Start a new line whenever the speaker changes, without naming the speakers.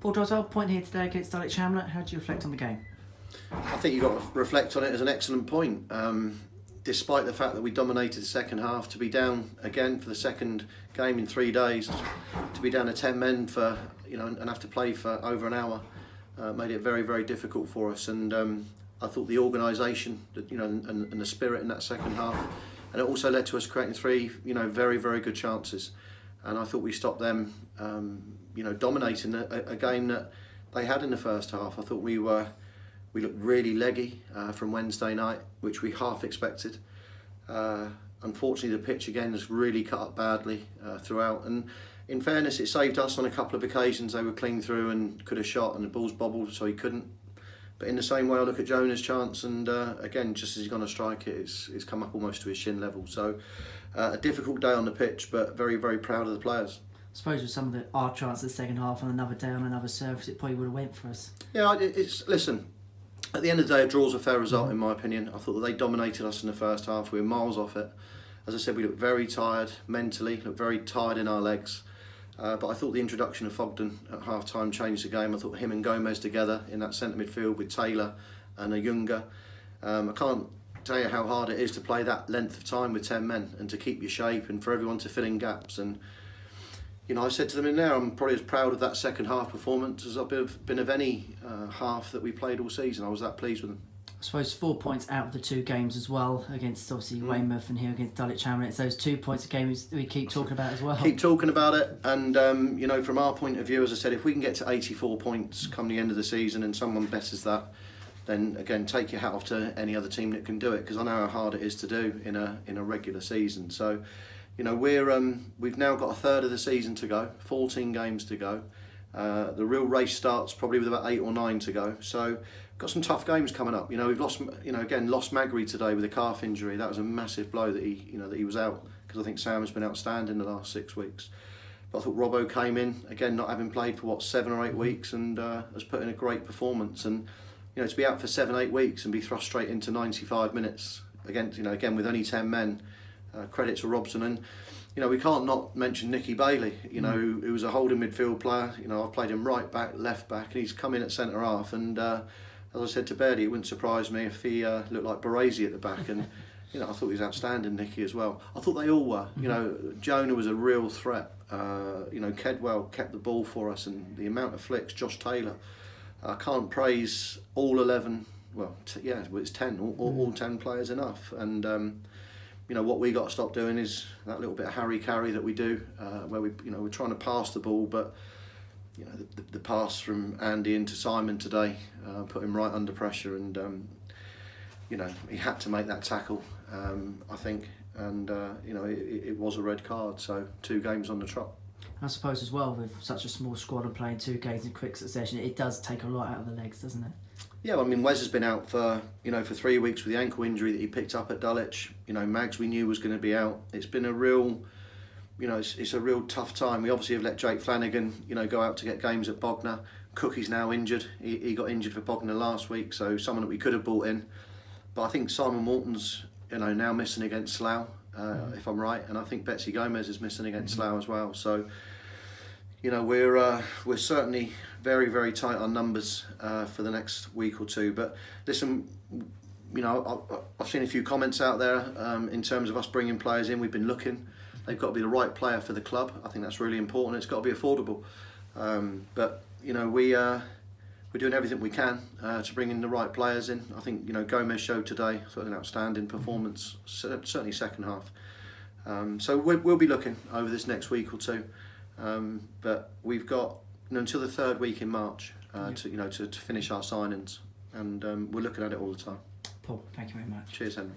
Paul Doswell, point here today against Dulwich Hamlet. How do you reflect on the game?
I think you've got to reflect on it as an excellent point. Despite the fact that we dominated the second half, to be down again for the second game in 3 days, to be down to 10 men for and have to play for over an hour, made it very, very difficult for us. And I thought the organisation, and the spirit in that second half, and it also led to us creating three, very, very good chances. And I thought we stopped them, dominating a game that they had in the first half. I thought we looked really leggy from Wednesday night, which we half expected. Unfortunately, the pitch again has really cut up badly throughout. And in fairness, it saved us on a couple of occasions. They were clean through and could have shot, and the ball's bobbled, so he couldn't. But in the same way, I look at Jonah's chance, and again, just as he's going to strike it, it's come up almost to his shin level. So a difficult day on the pitch, but very, very proud of the players.
I suppose with some of our chances the second half on another day on another surface, it probably would have went for us.
Yeah, listen. At the end of the day, a draw's a fair result, in my opinion. I thought that they dominated us in the first half. We were miles off it. As I said, we looked very tired mentally, looked very tired in our legs. But I thought the introduction of Fogden at half-time changed the game. I thought him and Gomez together in that centre midfield with Taylor and a Younger. I can't tell you how hard it is to play that length of time with 10 men and to keep your shape and for everyone to fill in gaps. And I said to them in there, I'm probably as proud of that second half performance as I've been of any half that we played all season. I was that pleased with them.
I suppose 4 points out of the two games as well, against obviously Weymouth and here against Dulwich Hamlet. It's those 2 points a game we keep talking about as well.
Keep talking about it, and from our point of view, as I said, if we can get to 84 points come the end of the season and someone betters that, then again, take your hat off to any other team that can do it, because I know how hard it is to do in a regular season. So, we've now got a third of the season to go, 14 games to go. The real race starts probably with about 8 or 9 to go. So, got some tough games coming up. We've lost Magri today with a calf injury. That was a massive blow that he was out, because I think Sam has been outstanding the last 6 weeks. But I thought Robbo came in again, not having played for 7 or 8 weeks, and has put in a great performance. And to be out for 7-8 weeks and be thrust straight into 95 minutes against again with only 10 men. Credit to Robson, and we can't not mention Nicky Bailey. Who was a holding midfield player. I've played him right back, left back, and he's come in at centre half. And as I said to Bertie, it wouldn't surprise me if he looked like Baresi at the back. And I thought he was outstanding, Nicky, as well. I thought they all were. Jonah was a real threat. Kedwell kept the ball for us, and the amount of flicks. Josh Taylor. I can't praise all 11. Well, it's 10. All 10 players enough. And what we got to stop doing is that little bit of Harry carry that we do, where we're trying to pass the ball, but the pass from Andy into Simon today put him right under pressure, and he had to make that tackle, I think, and it was a red card, so 2 games on the trot.
I suppose as well, with such a small squad and playing 2 games in quick succession, it does take a lot out of the legs, doesn't it?
Yeah, Wes has been out for 3 weeks with the ankle injury that he picked up at Dulwich. Mags we knew was going to be out. It's been a real, it's a real tough time. We obviously have let Jake Flanagan, go out to get games at Bognor. Cookie's now injured. He got injured for Bognor last week, so someone that we could have brought in. But I think Simon Morton's, now missing against Slough, if I'm right, and I think Betsy Gomez is missing against Slough as well. So, we're certainly very, very tight on numbers for the next week or 2. But listen, I've seen a few comments out there in terms of us bringing players in. We've been looking. They've got to be the right player for the club. I think that's really important. It's got to be affordable. But we're doing everything we can to bring in the right players in. I think Gomez showed today sort of an outstanding performance, certainly second half. So we'll be looking over this next week or 2. But we've got until the 3rd week in March to finish our signings, and we're looking at it all the time.
Paul, thank you very much.
Cheers, Henry.